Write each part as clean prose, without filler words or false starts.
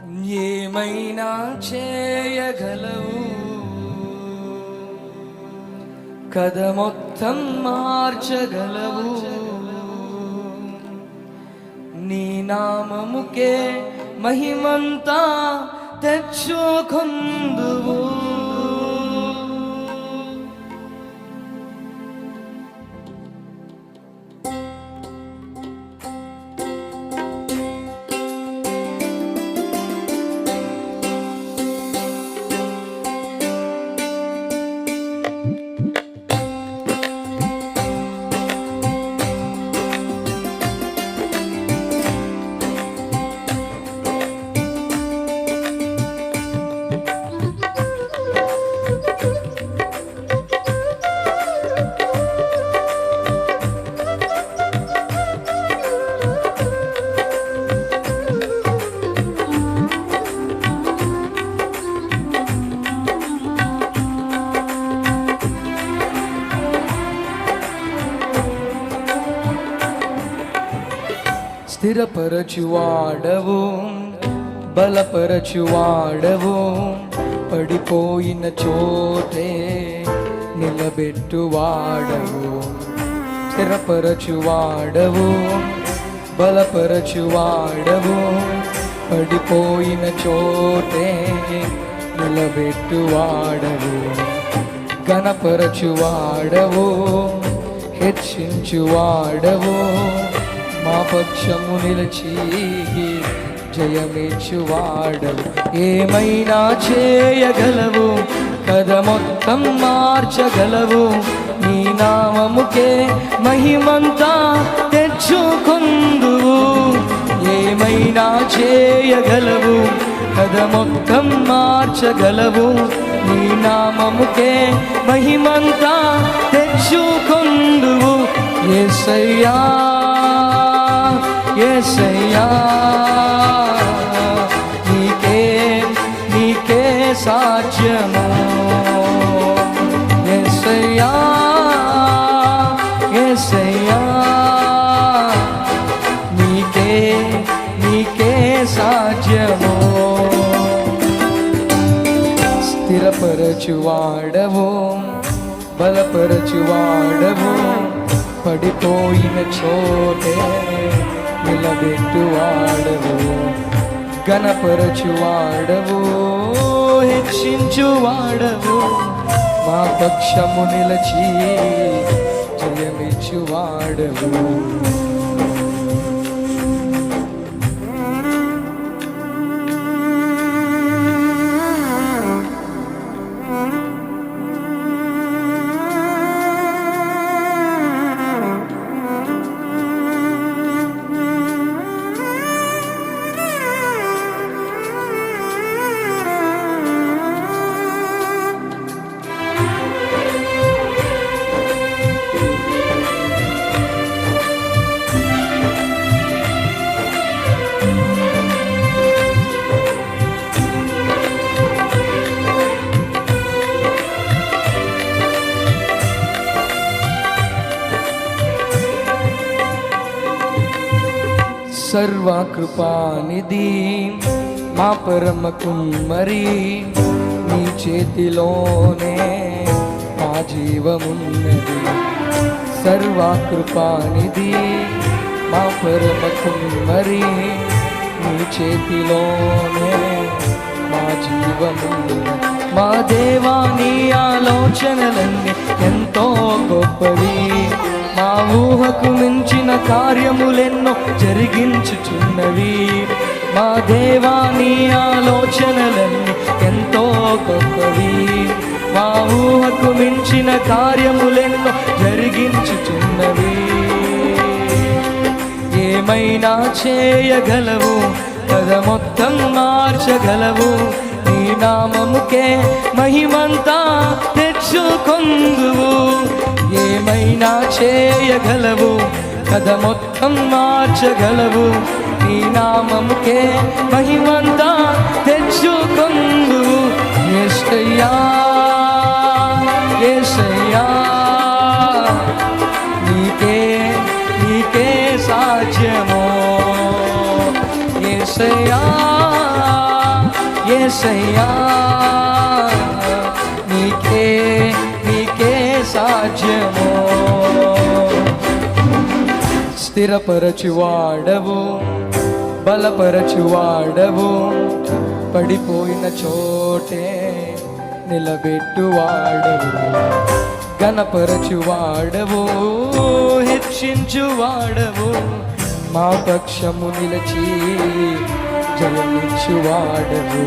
ఏమైనా చేయగలవు, కథ మొత్తం మార్చగలవు. నీ నామముకే మహిమంతా తెచ్చుకొందువు. స్థిరపరచువాడవు, బలపరచువాడవు, పడిపోయిన చోటే నిలబెట్టువాడవు. స్థిరపరచువాడవు, బలపరచువాడవు, పడిపోయిన చోటే నిలబెట్టువాడవు. ఘనపరచువాడవు, హెచ్చించువాడవు, మా పక్షము నిలిచి జయమిచ్చువాడవు. ఏమైనా చేయగలవు, కథ మొత్తం మార్చగలవు. నీ నామముకే మహిమంతా తెచ్చుకొందువు. ఏమైనా చేయగలవు, కథ మొత్తం మార్చగలవు. నీ నామముకే మహిమంతా తెచ్చుకొందువు. యేసయ్యా యేసయ్యా, నీకే నీకే సాధ్యము. యేసయ్యా యేసయ్యా, నీకే నీకే సాధ్యము. స్థిరపరచువాడవు, బలపరచువాడవు, పడిపోయిన చోటే నిలబెట్టువాడవు. ఘనపరచువాడవు, హెచ్చించువాడవు, మా పక్షము నిలచి జయమిచ్చువాడవు. సర్వకృపానిధి మా పరమ కుమ్మరి, నీ చేతిలోనే మా జీవమున్నది. సర్వకృపానిధి మా పరమ కుమ్మరి, నీ చేతిలోనే మా జీవమున్నది. మా దేవా, నీ ఆలోచనలన్నీ ఎంతో గొప్పవి. మా ఊహకు మించిన కార్యములెన్నో జరిగించుచున్నవి. మా దేవా, నీ ఆలోచనలన్నీ ఎంతో గొప్పవి. మా ఊహకు మించిన కార్యములెన్నో జరిగించుచున్నవి. ఏమైనా చేయగలవు, కథ మొత్తం మార్చగలవు. నీ నామముకే మహిమంతా తెచ్చుకొందువు. ఏమైనా చేయగలవు, కథ మొత్తం మార్చగలవు. నీ నామముకే మహిమంతా తెచ్చుకొందువు. యేసయ్యా యేసయ్యా, నీకే నీకే సాధ్యము. యేసయ్యా యేసయ్యా నీకే నీకే సాధ్యము. స్థిరపరచువాడవు బలపరచువాడవు పడిపోయిన చోటే నిలబెట్టువాడవు ఘనపరచువాడవు హెచ్చించువాడవు మా పక్షము నిలచి జయమిచ్చువాడవు.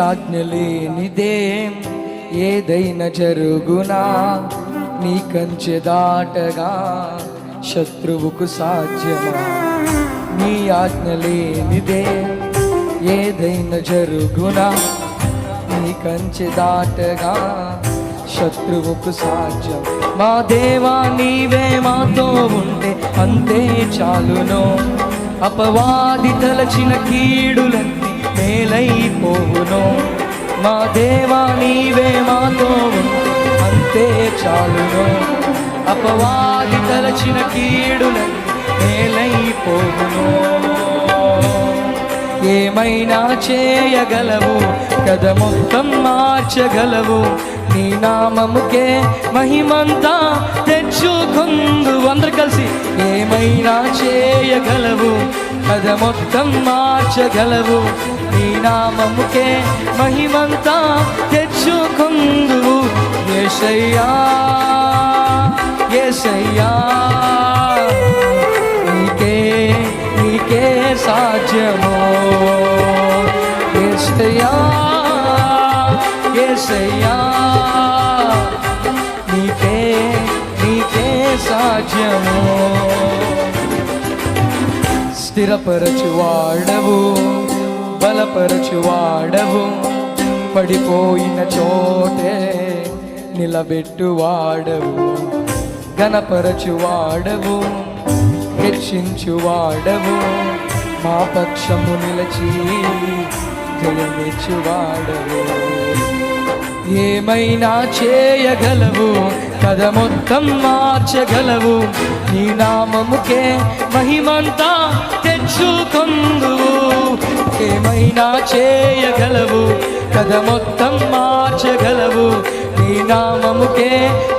ఆజ్ఞలేనిదే ఏదైనా జరుగునా నీ కంచె దాటగా శత్రువుకు సాధ్యమా. నీ ఆజ్ఞలేనిదే ఏదైనా జరుగునా నీ కంచె దాటగా శత్రువుకు సాధ్యం. మా దేవా నీవే మాతో ఉంటే అంతే చాలును. అపవాది తలచిన కీడులన్నీ మేలైపోవును. మా దేవా నీవే మాతో ఉంటే అంతే చాలును. అపవాది తలచిన కీడులన్నీ మేలైపోవును. ఏమైనా చేయగలవు కథ మొత్తం మార్చగలవు. నీ నామముకే మహిమంతా తెచ్చుకుందు. అందరు కలిసి ఏమైనా చేయగలవు కథ మొత్తం మార్చగలవు. నీ నామముకే మహిమంతా తెచ్చుకుందు. యేసయ్యా యేసయ్యా నీకే నీకే సాధ్యము. యేసయ్యా యేసయ్యా నీకే నీకే సాధ్యము. స్థిరపరచువాడవు బలపరచువాడవు పడిపోయిన చోటే నిలబెట్టువాడవు ఘనపరచువాడవు హెచ్చించువాడవు మా పక్షము నిలచి జయమిచ్చువాడవు. ఏమైనా చేయగలవు కథ మొత్తం మార్చగలవు. నీ నామముకే మహిమంతా తెచ్చుకుందువు. ఏమైనా చేయగలవు కథ మొత్తం మార్చగలవు. నీ నామముకే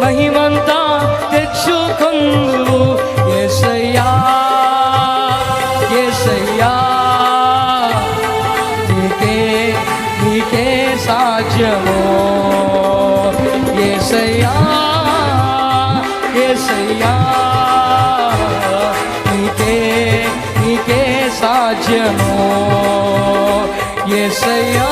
మహిమంతా తెచ్చుకుందువు. యేసయ్యా యేసయ్యా నీకే నీకే సాధ్యము. యేసయ్యా యేసయ్యా నీకే నీకే సాధ్యము. యేసయ్యా